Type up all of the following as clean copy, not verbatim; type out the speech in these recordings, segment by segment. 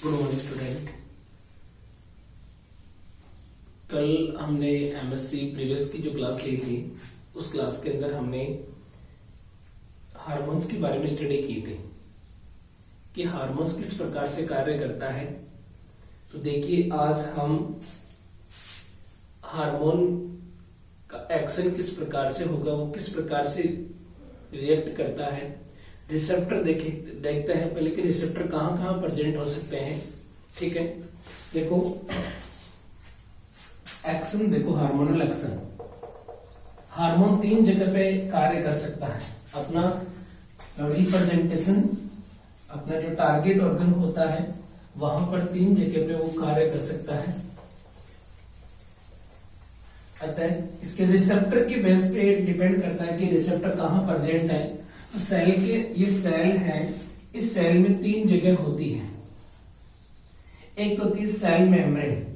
Good morning student. कल हमने MSc previous की जो क्लास ली थी उस क्लास के अंदर हमने हार्मोन्स के बारे में स्टडी की थी कि हार्मोन्स किस प्रकार से कार्य करता है। तो देखिए आज हम हार्मोन का एक्शन किस प्रकार से होगा, वो किस प्रकार से रिएक्ट करता है। रिसेप्टर देखते हैं पहले कि रिसेप्टर कहाँ कहाँ प्रेजेंट हो सकते हैं। ठीक है, देखो एक्शन, देखो हार्मोनल एक्शन, हार्मोन 3 जगह पे कार्य कर सकता है। अपना रिप्रेजेंटेशन, अपना जो टारगेट ऑर्गन होता है वहां पर 3 जगह पे वो कार्य कर सकता है। अतः इसके रिसेप्टर के बेस पे डिपेंड करता है कि रिसेप्टर कहाँ प्रेजेंट है। तो सेल के, ये सेल है, इस सेल में 3 जगह होती है। एक तो होती है सेल मेम्ब्रेन,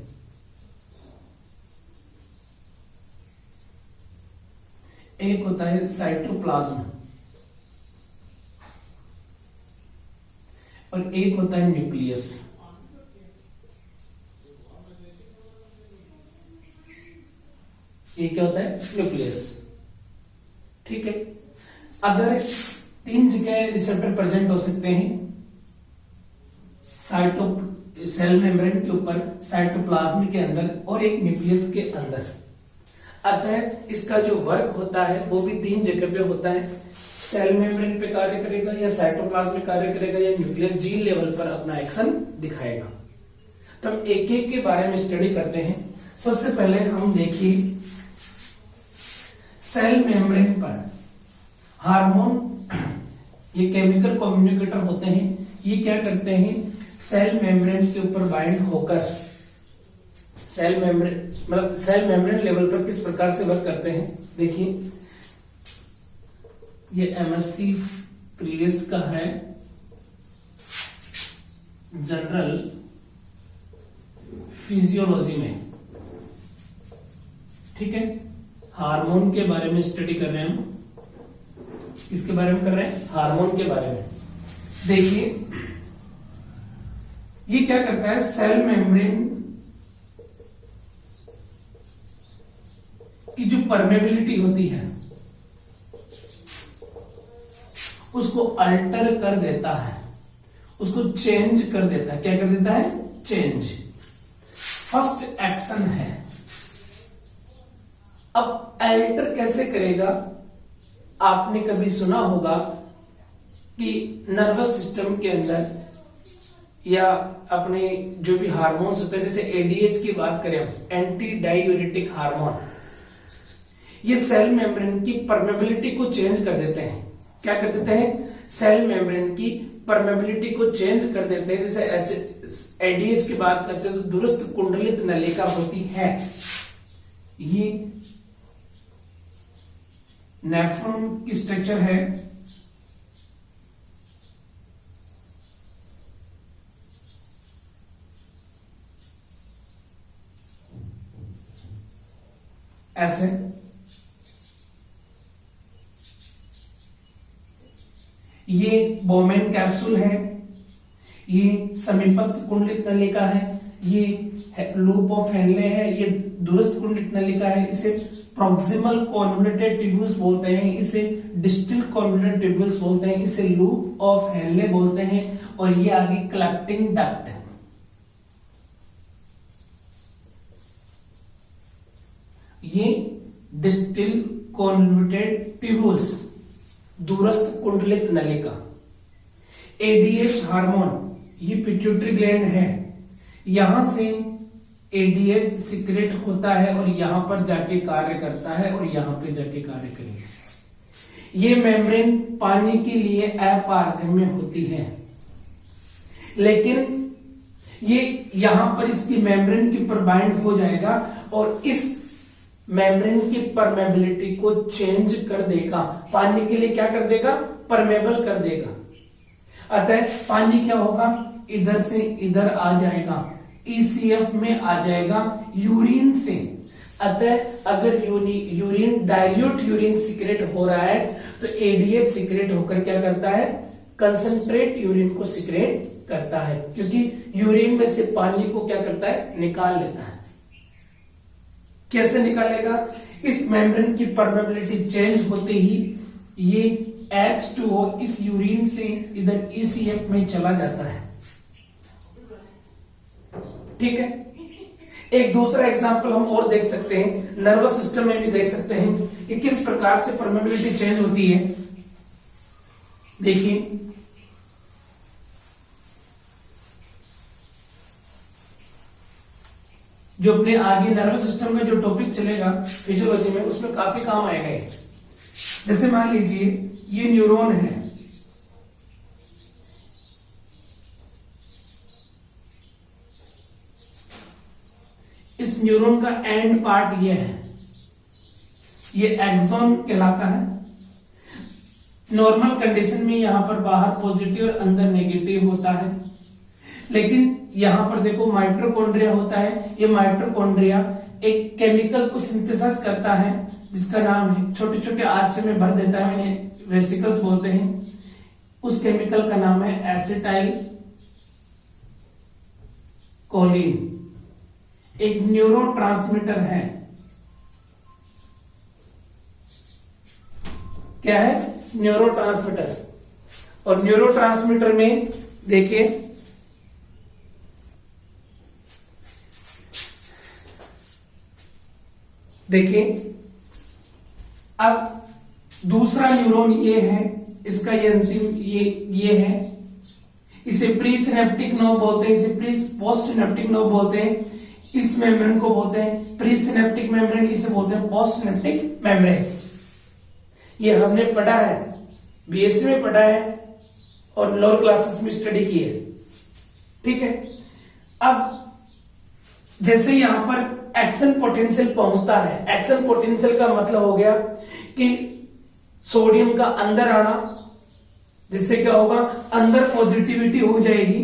एक होता है साइटोप्लाज्म और एक होता है न्यूक्लियस। ये क्या होता है? न्यूक्लियस। ठीक है, अगर 3 जगह रिसेप्टर प्रेजेंट हो सकते हैं, सेल मेम्ब्रेन के ऊपर, साइटोप्लाज्म के अंदर और एक न्यूक्लियस के अंदर। अतः इसका जो वर्क होता है वो भी 3 जगह पे होता है। सेल मेम्ब्रेन पे कार्य करेगा या साइटोप्लाज्म पे कार्य करेगा या न्यूक्लियस जीन लेवल पर अपना एक्शन दिखाएगा। तब एक एक के बारे में स्टडी करते हैं। सबसे पहले हम देखिए सेल मेम्ब्रेन पर हार्मोन, ये केमिकल कम्युनिकेटर होते हैं। ये क्या करते हैं? सेल मेम्ब्रेन के ऊपर बाइंड होकर सेल मेम्ब्रेन लेवल पर किस प्रकार से वर्क करते हैं। देखिए ये एमएससी प्रीवियस का है, जनरल फिजियोलॉजी में। ठीक है, हार्मोन के बारे में स्टडी कर रहे हैं हम। किसके बारे में कर रहे हैं? हार्मोन के बारे में। देखिए ये क्या करता है, सेल मेम्ब्रेन की जो परमेबिलिटी होती है उसको अल्टर कर देता है, उसको चेंज कर देता है। क्या कर देता है? चेंज। फर्स्ट एक्शन है। अब अल्टर कैसे करेगा? आपने कभी सुना होगा कि नर्वस सिस्टम के अंदर या अपने जो भी हार्मोन्स होते हैं, जैसे एडीएच की बात करें, एंटी डायूरेटिक हार्मोन, ये सेल मेम्ब्रेन की परमेबिलिटी को चेंज कर देते हैं। क्या कर देते हैं? सेल मेम्ब्रेन की परमेबिलिटी को चेंज कर देते हैं। जैसे एडीएच की बात करते हैं तो दुरुस्त कुंडलित नलिका होती है। ये नेफ्रॉन की स्ट्रक्चर है। ऐसे ये बोमेन कैप्सूल है, ये समीपस्थ कुंडलित नलिका है, ये लूप ऑफ हेनले है, ये दूरस्थ कुंडलित नलिका है। इसे प्रॉक्सिमल कॉन्वोल्यूटेड ट्यूब्यूल्स बोलते हैं, इसे डिस्टल कॉन्वोल्यूटेड ट्यूब्यूल्स बोलते हैं, इसे लूप ऑफ हेनले बोलते हैं। और ये आगे कलेक्टिंग डक्ट है। ये डिस्टल कॉन्वोल्यूटेड ट्यूब्यूल्स, दूरस्थ कुंडलित नलिका। एडीएच हार्मोन, ये पिट्यूटरी ग्लैंड है, यहां से एडीएच सीक्रेट होता है और यहां पर जाके कार्य करता है और यहां पे जाके कार्य करेगा। ये मेम्ब्रेन पानी के लिए अपारगम्य होती है, लेकिन ये यहां पर इसकी मेम्ब्रेन के ऊपर बाइंड हो जाएगा और इस मेम्ब्रेन की परमेबिलिटी को चेंज कर देगा। पानी के लिए क्या कर देगा? परमेबल कर देगा। अतः पानी क्या होगा? इधर से इधर आ जाएगा, ईसीएफ में आ जाएगा यूरिन से। अतः अगर यूरिन डाइल्यूट यूरिन सीक्रेट हो रहा है तो एडीएच सीक्रेट होकर क्या करता है? कंसंट्रेट यूरिन को सिक्रेट करता है, क्योंकि यूरिन में से पानी को क्या करता है, निकाल लेता है। कैसे निकालेगा, इस मेम्ब्रेन की परमेबिलिटी चेंज होते ही ये H2O इस यूरिन से इधर ECF में चला जाता है। ठीक है, एक दूसरा एग्जांपल हम और देख सकते हैं, नर्वस सिस्टम में भी देख सकते हैं कि किस प्रकार से परमेबिलिटी चेंज होती है। देखिए, जो अपने आगे नर्वस सिस्टम में जो टॉपिक चलेगा फिजियोलॉजी में, उसमें काफी काम आएगा ये। जैसे मान लीजिए ये न्यूरॉन है, इस न्यूरॉन का एंड पार्ट ये है, ये एक्सॉन कहलाता है। नॉर्मल कंडीशन में यहां पर बाहर पॉजिटिव और अंदर नेगेटिव होता है, लेकिन यहां पर देखो माइटोकॉन्ड्रिया होता है। ये माइटोकॉन्ड्रिया एक केमिकल को सिंथेसाइज करता है जिसका नाम है, छोटे छोटे आंचे में भर देता है, इन्हें वेसिकल्स बोलते हैं। उस केमिकल का नाम है एसिटाइल कोलिन, एक न्यूरोट्रांसमीटर है। क्या है, न्यूरोट्रांसमीटर। और न्यूरोट्रांसमीटर में देखिए अब दूसरा न्यूरॉन ये है, इसका ये अंतिम ये है, इसे प्री सिनेप्टिक नर्व बोलते हैं, इसे प्री पोस्ट सिनेप्टिक नर्व बोलते हैं। इस मेम्ब्रेन को बोलते हैं प्री सिनेप्टिक मेम्ब्रेन, इसे बोलते हैं पोस्ट सिनेप्टिक मेम्ब्रेन। ये हमने पढ़ा है, बीएससी में पढ़ा है और लोअर क्लासेस में स्टडी की है। ठीक है, अब जैसे यहां पर एक्शन पोटेंशियल पहुंचता है, एक्शन पोटेंशियल का मतलब हो गया कि सोडियम का अंदर आना, जिससे क्या होगा, अंदर पॉजिटिविटी हो जाएगी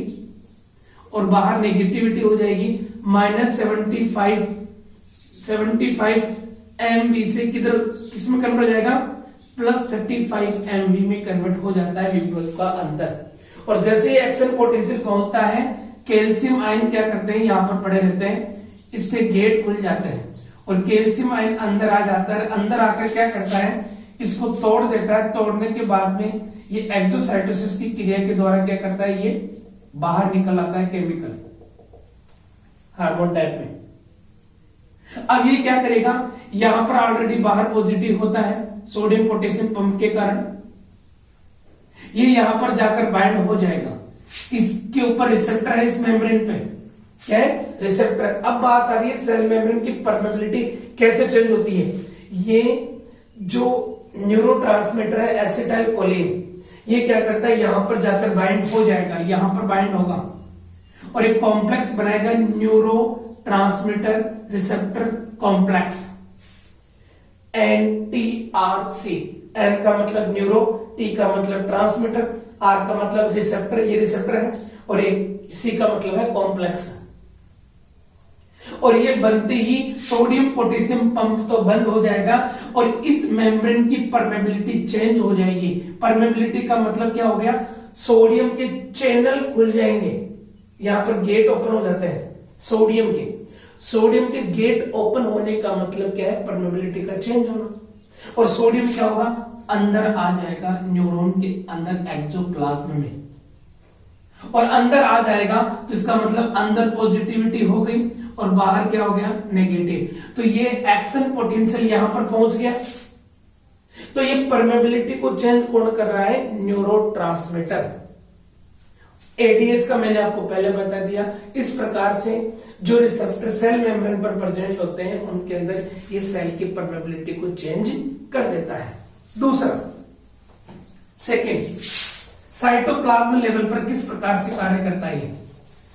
और बाहर नेगेटिविटी हो जाएगी। -75 MV से किधर किस में कन्वर्ट हो जाएगा, +35 MV में कन्वर्ट हो जाता है विब्रेट का अंदर। और जैसे एक्शन पोटेंशियल पहुंचता है, कैल्शियम आयन क्या करते हैं, यहां पर पड़े रहते हैं, इसके गेट खुल जाते हैं और कैल्शियम आयन अंदर आ जाता है। अंदर आकर क्या करता है, इसको तोड़ देता है। तोड़ने के बाद में ये एक्सोसाइटोसिस की क्रिया के द्वारा क्या करता है, ये बाहर निकल आता है केमिकल हार्मोन टाइप में। अब ये क्या करेगा, यहां पर ऑलरेडी बाहर पॉजिटिव होता है सोडियम पोटेशियम पंप के कारण, ये यहां पर जाकर बाइंड हो जाएगा। इसके ऊपर रिसेप्टर है, इस मेम्ब्रेन पे क्या है, रिसेप्टर। अब बात आ रही है सेल मेम्ब्रेन की परमेबिलिटी कैसे चेंज होती है। ये जो न्यूरोट्रांसमीटर है एसिटाइल कोलिन, ये क्या करता है, यहां पर जाकर बाइंड हो जाएगा, यहां पर बाइंड होगा और एक कॉम्प्लेक्स बनाएगा, neuro transmitter receptor complex, NTRC। N का मतलब न्यूरो, T का मतलब ट्रांसमीटर, R का मतलब रिसेप्टर, ये रिसेप्टर है, और एक C का मतलब है कॉम्प्लेक्स। और ये बनते ही सोडियम पोटेशियम पंप तो बंद हो जाएगा और इस मेम्ब्रेन की परमेबिलिटी चेंज हो जाएगी। परमेबिलिटी का मतलब क्या हो गया, सोडियम के चैनल खुल जाएंगे, यहां पर गेट ओपन हो जाते हैं सोडियम के गेट ओपन होने का मतलब क्या है, परमेबिलिटी का चेंज होना। और सोडियम क्या होगा, अंदर आ जाएगा न्यूरॉन के अंदर एक्सोप्लाज्म में, और अंदर आ जाएगा तो इसका मतलब अंदर पॉजिटिविटी हो गई और बाहर क्या हो गया, नेगेटिव। तो ये एक्शन पोटेंशियल यहां पर पहुंच गया। तो ये परमेबिलिटी को चेंज कौन कर रहा है, न्यूरोट्रांसमीटर। एडीएच का मैंने आपको पहले बता दिया। इस प्रकार से जो रिसेप्टर सेल मेम्ब्रेन पर प्रेजेंट होते हैं, उनके अंदर ये सेल की परमेबिलिटी को चेंज कर देता है। दूसरा, सेकेंड, साइटोप्लाज्म लेवल पर किस प्रकार से कार्य करता है।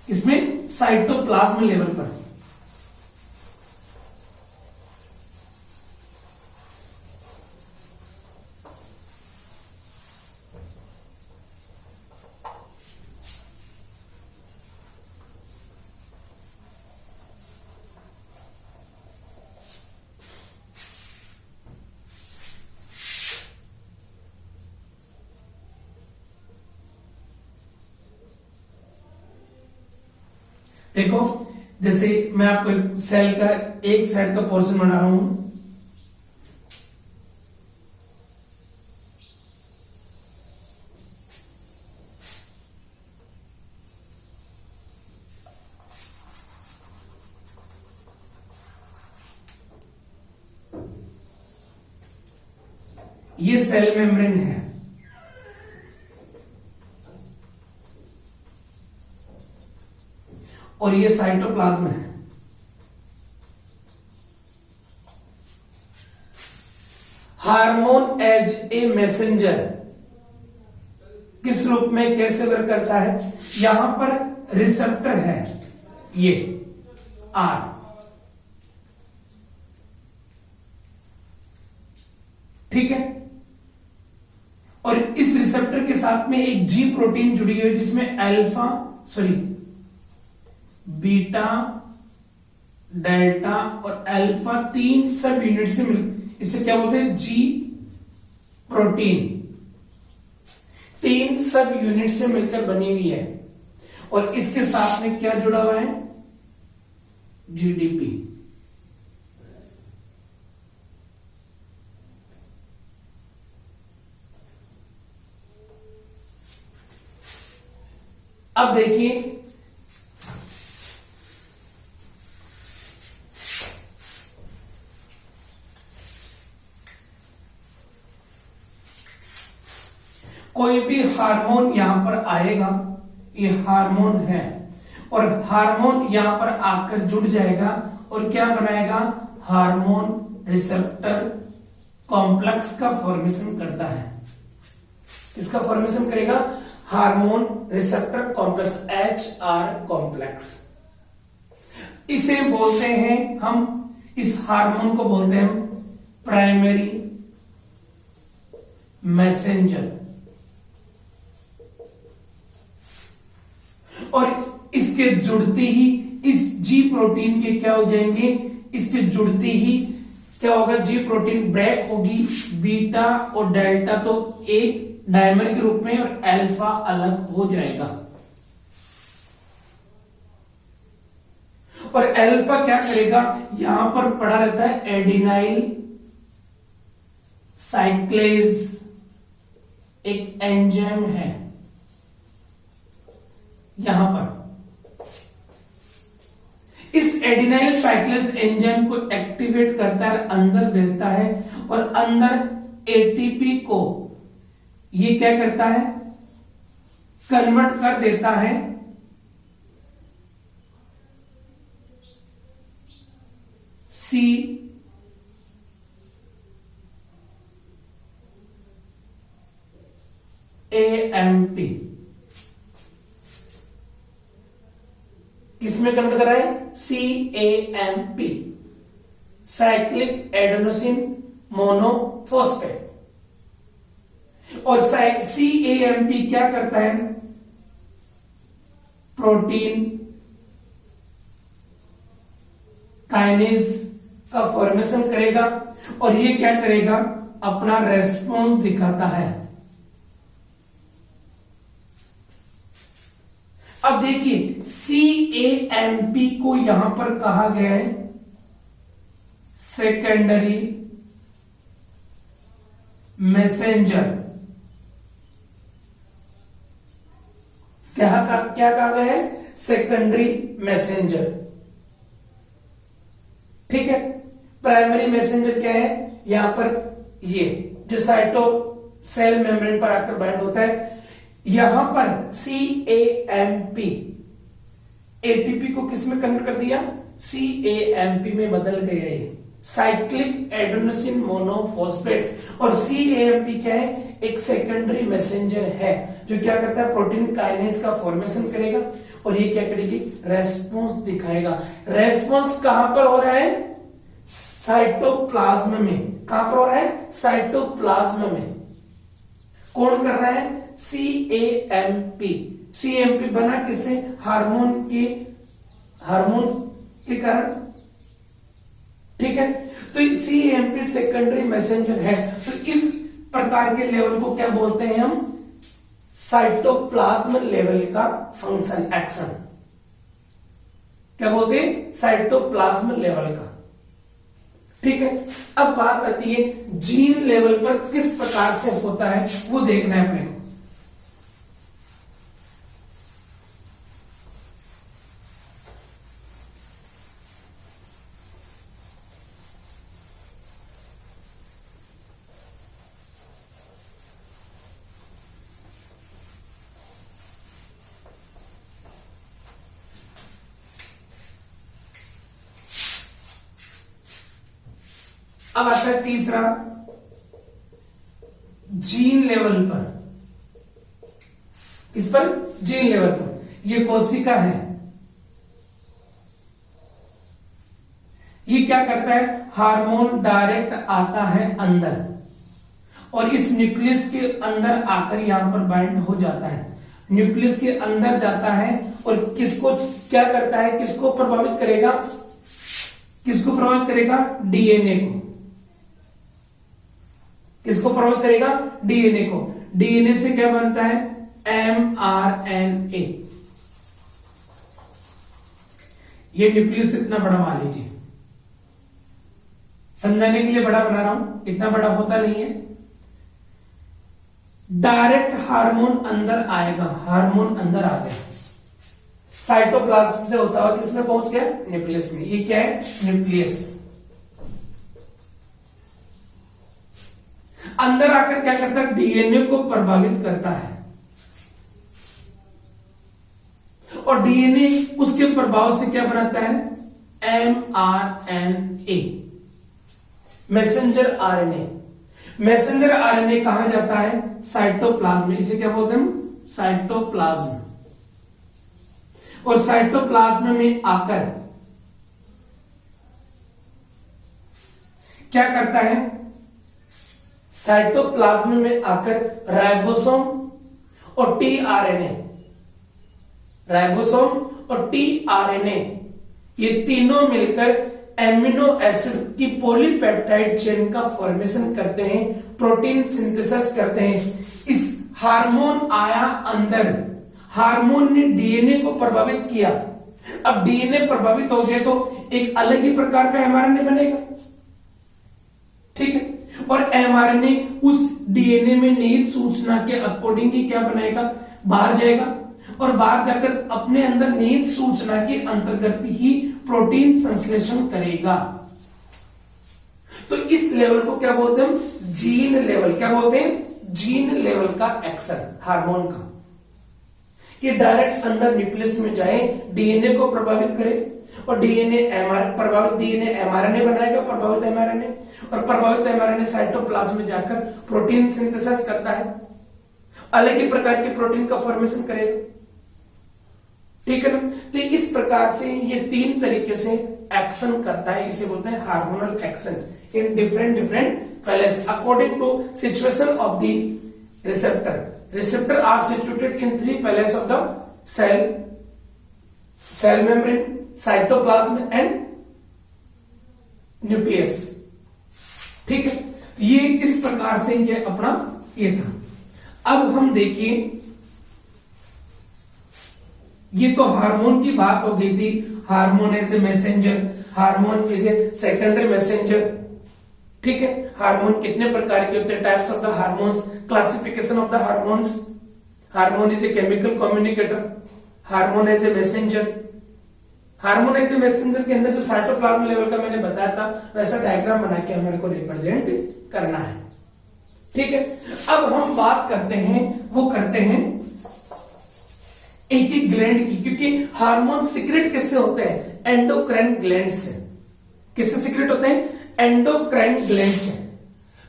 इसमें साइटोप्लाज्म लेवल पर देखो, जैसे मैं आपको एक सेल का एक साइड का पोर्शन बना रहा हूं, ये सेल मेम्ब्रेन है, और ये साइटोप्लाज्म है। हार्मोन एज ए मैसेंजर किस रूप में कैसे वर्क करता है? यहां पर रिसेप्टर है, ये आर, ठीक है, और इस रिसेप्टर के साथ में एक जी प्रोटीन जुड़ी हुई है जिसमें बीटा, डेल्टा और अल्फा 3 सब यूनिट से मिल, इसे क्या बोलते हैं? जी प्रोटीन 3 सब यूनिट से मिलकर बनी हुई है, और इसके साथ में क्या जुड़ा हुआ है? जीडीपी। अब देखिए, कोई भी हार्मोन यहां पर आएगा, ये हार्मोन है, और हार्मोन यहां पर आकर जुड़ जाएगा और क्या बनाएगा? हार्मोन रिसेप्टर कॉम्प्लेक्स का फॉर्मेशन करता है। इसका फॉर्मेशन करेगा hormone receptor complex, HR complex. इसे बोलते हैं हम, इस हार्मोन को बोलते हैं प्राइमरी मैसेंजर, और इसके जुड़ते ही इस जी प्रोटीन के क्या हो जाएंगे? इसके जुड़ते ही क्या होगा? जी प्रोटीन ब्रेक होगी, बीटा और डेल्टा तो एक डायमर के रूप में और अल्फा अलग हो जाएगा, और अल्फा क्या करेगा? यहां पर पड़ा रहता है एडिनाइल साइक्लेज, एक एंजाइम है यहां पर। इस एडिनाइल साइक्लेज एंजाइम को एक्टिवेट करता है, अंदर भेजता है, और अंदर एटीपी को ये क्या करता है? कन्वर्ट कर देता है CAMP। किसमें कन्वर्ट कर रहा है? CAMP, cyclic adenosine monophosphate. और CAMP क्या करता है? प्रोटीन काइनेज का फॉर्मेशन करेगा, और ये क्या करेगा? अपना रेस्पॉन्स दिखाता है। अब देखिए, CAMP को यहां पर कहा गया है सेकेंडरी मैसेंजर। क्या कहा गया है? सेकेंडरी मैसेंजर, ठीक है। प्राइमरी मैसेंजर क्या है? यहां पर ये जो साइटो सेल मेम्ब्रेन पर आकर बाइंड होता है, यहां पर CAMP ATP को किस में कन्वर्ट कर दिया? CAMP में बदल गया ये, साइक्लिक एडेनोसिन मोनोफॉस्फेट। और CAMP क्या है? एक सेकेंडरी मैसेंजर है जो क्या करता है? प्रोटीन काइनेज का फॉर्मेशन करेगा, और ये क्या करेगी? रेस्पॉन्स दिखाएगा। रेस्पॉन्स कहां पर हो रहा है? साइटोप्लाज्म में। कहां पर हो रहा है? साइटोप्लाज्म में। कौन कर रहा है? CAMP। CAMP बना किससे? हार्मोन के कारण, ठीक है। तो CAMP सेकेंडरी मैसेंजर है। तो इस प्रकार के लेवल को क्या बोलते हैं हम? साइटोप्लाज्म लेवल का फंक्शन, एक्शन। क्या बोलते हैं, साइटोप्लाज्म लेवल का। ठीक है, अब बात आती है जीन लेवल पर किस प्रकार से होता है, वो देखना है अपने को। अब आता है तीसरा, जीन लेवल पर। किस पर, जीन लेवल पर। ये कोशिका है, ये क्या करता है, हार्मोन डायरेक्ट आता है अंदर और इस न्यूक्लियस के अंदर आकर यहां पर बाइंड हो जाता है, न्यूक्लियस के अंदर जाता है और किसको क्या करता है, किसको प्रभावित करेगा, किसको प्रभावित करेगा, डीएनए को। किसको प्रभावित करेगा, डीएनए को। डीएनए से क्या बनता है, एमआरएनए। ये न्यूक्लियस इतना बड़ा मान लीजिए, समझाने के लिए बड़ा बना रहा हूं, इतना बड़ा होता नहीं है। डायरेक्ट हार्मोन अंदर आएगा, हार्मोन अंदर आ गया, साइटोप्लाज्म से होता हुआ किसमें पहुंच गया, न्यूक्लियस में। ये क्या है, न्यूक्लियस। अंदर आकर क्या करता है, डीएनए को प्रभावित करता है और डीएनए उसके प्रभाव से क्या बनाता है, mRNA, messenger RNA. Messenger RNA कहां जाता है, साइटोप्लाज्म में। इसे क्या बोलते हैं, साइटोप्लाज्म। और साइटोप्लाज्म में आकर क्या करता है, साइटोप्लाज्म में आकर राइबोसोम और टीआरएनए, राइबोसोम और टीआरएनए ये तीनों मिलकर एमिनो एसिड की पॉलीपेप्टाइड चेन का फॉर्मेशन करते हैं, प्रोटीन सिंथेसिस करते हैं। इस हार्मोन आया अंदर, हार्मोन ने डीएनए को प्रभावित किया। अब डीएनए प्रभावित हो गया तो एक अलग ही प्रकार का एमआरएनए बनेगा, ठीक है। और एमआरएनए उस डीएनए में निहित सूचना के अकॉर्डिंग ही क्या बनाएगा, बाहर जाएगा और बाहर जाकर अपने अंदर निहित सूचना के अंतर्गत ही प्रोटीन संश्लेषण करेगा। तो इस लेवल को क्या बोलते हैं, जीन लेवल। क्या बोलते हैं, जीन लेवल का एक्शन हार्मोन का। ये डायरेक्ट अंदर न्यूक्लियस में जाए, डीएनए को प्रभावित करे और प्रभावित डीएनए एमआरएनए बनाएगा, प्रभावित एमआरएनए, और प्रभावित एमआरएनए साइटोप्लाज्म में जाकर प्रोटीन सिंथेसिस करता है, अलग ही प्रकार के प्रोटीन का फॉर्मेशन करेगा, ठीक है ना। तो इस प्रकार से ये तीन तरीके से एक्शन करता है, इसे बोलते हैं hormonal action in different places according to situation of the receptor. Receptor are situated in 3 places of the cell membrane, cytoplasm and nucleus, ठीक है। ये इस प्रकार से ये अपना ये था। अब हम देखिए, ये तो हार्मोन की बात हो गई थी, hormone as a messenger, hormone is a secondary messenger, ठीक है। हार्मोन कितने प्रकार के होते हैं, types of the hormones, classification of the hormones. Hormone is a chemical communicator, hormone as a messenger. Hormone as a messenger के अंदर जो साइटोप्लाज्म लेवल का मैंने बताया था, वैसा डायग्राम बना के हमारे को रिप्रेजेंट करना है, ठीक है। अब हम बात करते हैं, वो करते हैं एक एक ग्लैंड की, क्योंकि हार्मोन सीक्रेट किससे होते हैं, एंडोक्राइन ग्लैंड से। किससे सीक्रेट होते हैं, एंडोक्राइन ग्लैंड से।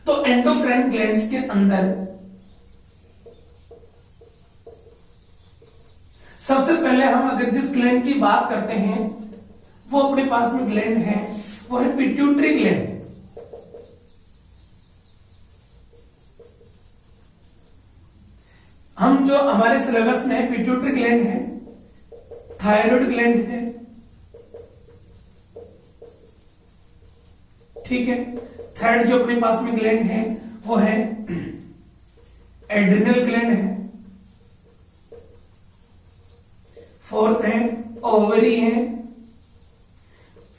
तो एंडोक्राइन ग्लैंड्स के अंदर सबसे पहले हम अगर जिस ग्लैंड की बात करते हैं, वो अपने पास में ग्लैंड है, वो है पिट्यूटरी ग्लैंड। हम जो हमारे सिलेबस में है, पिट्यूटरी ग्लैंड है, थायराइड ग्लैंड है, ठीक है। थर्ड जो अपने पास में ग्लैंड है वो है एड्रिनल ग्लैंड है। फोर्थ है ओवरी है,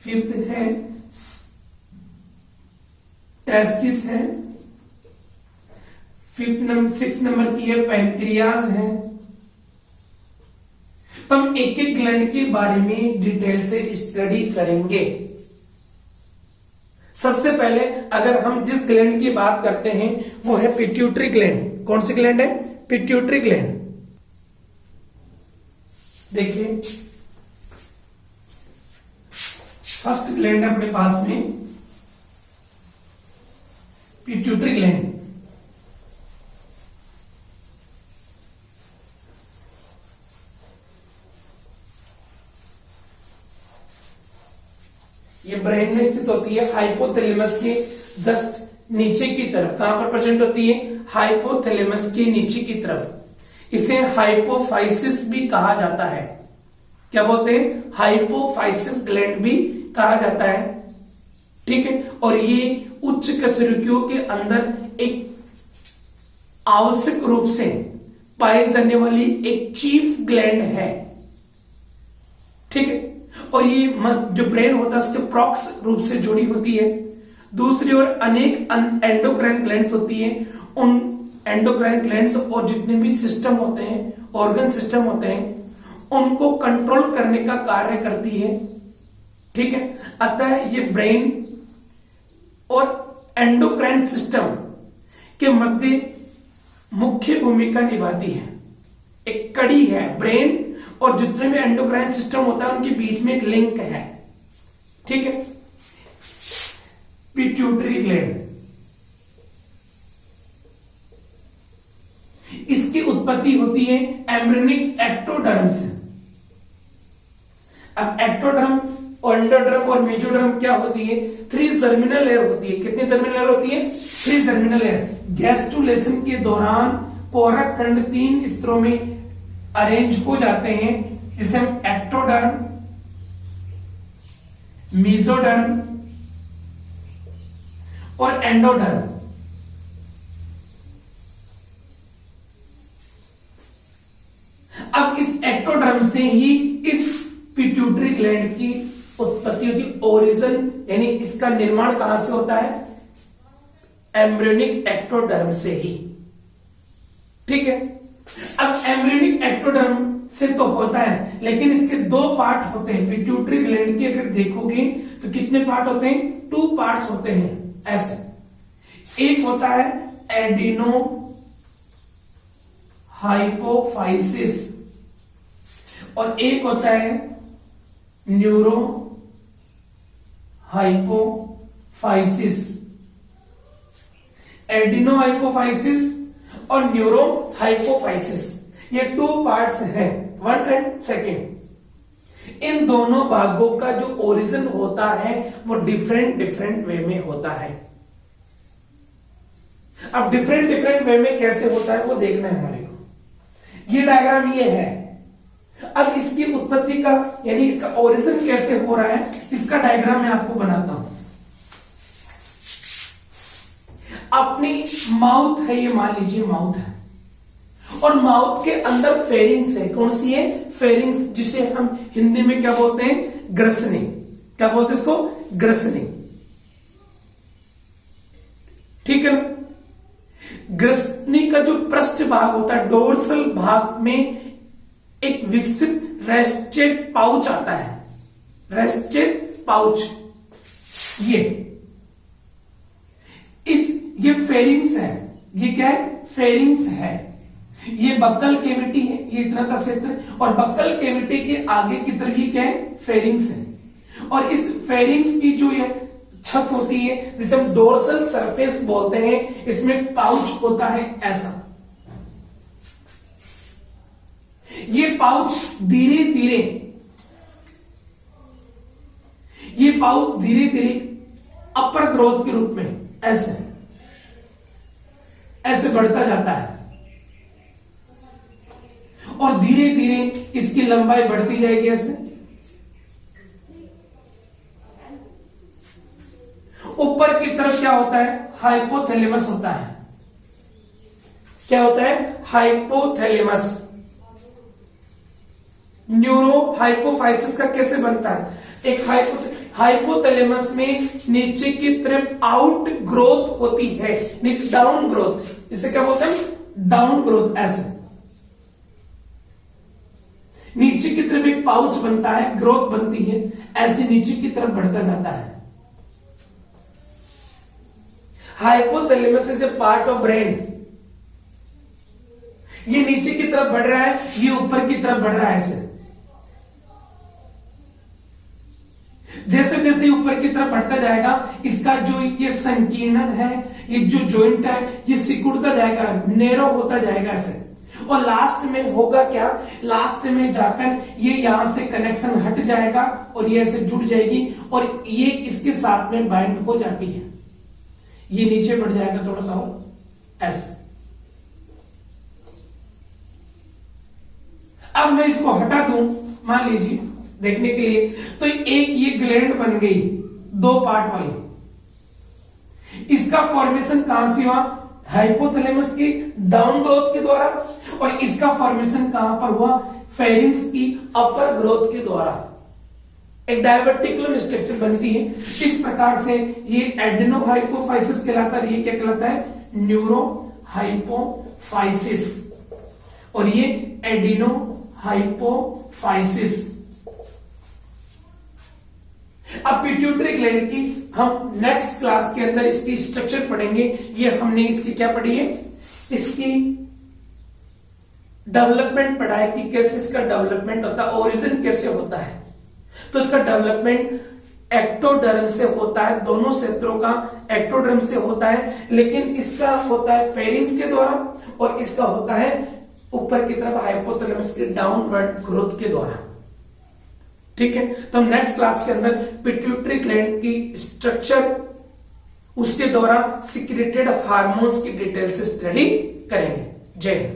फिफ्थ है टेस्टिस है, सिक्स नंबर की है पैंक्रियाज है। तो हम एक एक ग्लैंड के बारे में डिटेल से स्टडी करेंगे। सबसे पहले अगर हम जिस ग्लैंड की बात करते हैं वो है पिट्यूटरी ग्लैंड। कौन सी ग्लैंड है? Pituitary gland. देखिए फर्स्ट ग्लैंड है अपने पास में पिट्यूटरी ग्लैंड। ये ब्रेन में स्थित होती है, हाइपोथैलेमस के जस्ट नीचे की तरफ। कहां पर प्रेजेंट होती है? हाइपोथैलेमस के नीचे की तरफ। इसे हाइपोफाइसिस भी कहा जाता है। क्या बोलते हैं? हाइपोफाइसिस ग्लैंड भी कहा जाता है। ठीक है, और ये उच्च कशेरुकियों के अंदर एक आवश्यक रूप से पाई जाने वाली एक चीफ ग्लैंड है। ठीक है, और ये जो ब्रेन होता है उसके प्रॉक्स रूप से जुड़ी होती है। दूसरी ओर अनेक एंडोक्राइन ग्लैंड्स होती है। उन एंडोक्राइन ग्लैंड्स और जितने भी सिस्टम होते हैं, ऑर्गन सिस्टम होते हैं, उनको कंट्रोल करने का कार्य करती है। ठीक है, अतः ये ब्रेन और एंडोक्राइन सिस्टम के मध्य मुख्य भूमिका निभाती है। एक कड़ी है ब्रेन और जितने भी एंडोक्राइन सिस्टम होता है उनके बीच में एक लिंक है। ठीक है, पिट्यूटरी ग्लैंड, इसकी उत्पत्ति होती है एम्ब्रियोनिक एक्टोडर्म से। अब एक्टोडर्म और एंडोडर्म और मेसोडर्म क्या होती है? 3 जर्मिनल लेयर होती है। कितनी जर्मिनल लेयर होती है? 3 जर्मिनल लेयर। गैस्ट्रुलेशन के दौरान कोरक खंड 3 स्तरों में अरेंज हो जाते हैं, जिसे हम एक्टोडर्म, मेसोडर्म और एंडोडर्म। अब इस एक्टोडर्म से ही इस पिट्यूटरी ग्लैंड की उत्पत्ति होती है। ओरिजिन यानी इसका निर्माण कहां से होता है? एम्ब्रियोनिक एक्टोडर्म से ही। ठीक है, अब एम्ब्रियोनिक एक्टोडर्म से तो होता है, लेकिन इसके 2 पार्ट होते हैं। पिट्यूटरी ग्लैंड के अगर देखोगे तो कितने पार्ट होते हैं? 2 पार्ट्स होते हैं ऐसे। एक होता है एडिनो हाइपोफाइसिस और एक होता है न्यूरो हाइपोफाइसिस। एडिनो हाइपोफाइसिस और न्यूरो हाइपोफाइसिस, ये 2 पार्ट्स हैं, 1 एंड 2। इन दोनों भागों का जो ओरिजिन होता है वो डिफरेंट वे में होता है। अब डिफरेंट वे में कैसे होता है वो देखना है हमारे को। ये डायग्राम ये है। अब इसकी उत्पत्ति का यानी इसका ओरिजिन कैसे हो रहा है, इसका डायग्राम मैं आपको बनाता हूं। अपनी माउथ है, ये मान लीजिए माउथ है, और माउथ के अंदर फेरिंग्स है। कौन सी है? फेरिंग्स, जिसे हम हिंदी में क्या बोलते हैं? ग्रसनी। क्या बोलते हैं इसको? ग्रसनी। ठीक है, ग्रसनी का जो पृष्ठ भाग होता है, डोर्सल भाग में एक विकसित रेस्टेड पाउच आता है। रेस्टेड पाउच, ये फेरिंग्स है। ये क्या है? फेरिंग्स है। ये बक्कल केविटी है, ये इतना का क्षेत्र, और बक्कल केविटी के आगे की तरफ ये क्या है? फेरिंग्स है। और इस फेरिंग्स की जो ये छत होती है, जिसे हम डोर्सल सरफेस बोलते हैं, इसमें पाउच होता है ऐसा। ये पाउच धीरे धीरे अपर ग्रोथ के रूप में ऐसे बढ़ता जाता है, और धीरे धीरे इसकी लंबाई बढ़ती जाएगी ऐसे। ऊपर की तरफ क्या होता है? हाइपोथैलेमस होता है। क्या होता है? हाइपोथैलेमस। न्यूरो हाइपोफाइसिस का कैसे बनता है? एक हाइपोथैलेमस में नीचे की तरफ आउट ग्रोथ होती है, डाउन ग्रोथ, इसे क्या बोलते हैं, डाउन ग्रोथ। ऐसे नीचे की तरफ एक पाउच बनता है, ग्रोथ बनती है, ऐसे नीचे की तरफ बढ़ता जाता है। Hypothalamus is a part of brain. ये नीचे की तरफ बढ़ रहा है, ये ऊपर की तरफ बढ़ रहा है। ऐसे जैसे जैसे ऊपर की तरफ बढ़ता जाएगा, इसका जो ये संकीर्णन है, ये जो जॉइंट है, ये सिकुड़ता जाएगा, नैरो होता जाएगा ऐसे। और लास्ट में होगा क्या, लास्ट में जाकर ये यहां से कनेक्शन हट जाएगा और ये ऐसे जुड़ जाएगी और ये इसके साथ में बाइंड हो जाती है। ये नीचे बढ़ जाएगा थोड़ा सा और ऐसे। अब मैं इसको हटा दूं, मान लीजिए देखने के लिए, तो एक ये ग्लैंड बन गई 2 पार्ट वाली। इसका फॉर्मेशन कहां से हुआ, हाइपोथैलेमस की डाउन ग्रोथ के द्वारा, और इसका फॉर्मेशन कहां पर हुआ, फेरिंक्स की अपर ग्रोथ के द्वारा। एक डायवर्टिकुलम स्ट्रक्चर बनती है। इस प्रकार से ये एडेनोहाइपोफाइसिस कहलाता है, ये क्या कहलाता है, न्यूरोहाइपोफाइसिस, और ये एडेनोहाइपोफाइसिस। अब पिट्यूटरी ग्लैंड की हम नेक्स्ट क्लास के अंदर इसकी स्ट्रक्चर पढ़ेंगे। ये हमने इसकी क्या पढ़ी है, इसकी डेवलपमेंट पढ़ा है कि कैसे इसका डेवलपमेंट होता है, ओरिजिन कैसे होता है। तो इसका डेवलपमेंट एक्टोडर्म से होता है, दोनों क्षेत्रों का एक्टोडर्म से होता है, लेकिन इसका होता है फेरिंक्स के द्वारा और इसका होता है ऊपर की तरफ हाइपोथैलेमस के डाउनवर्ड ग्रोथ के द्वारा। ठीक है, तो हम नेक्स्ट क्लास के अंदर पिट्यूटरी ग्लैंड की स्ट्रक्चर, उसके द्वारा सिक्रेटेड हार्मोन्स की डिटेल से स्टडी करेंगे। जय हिंद।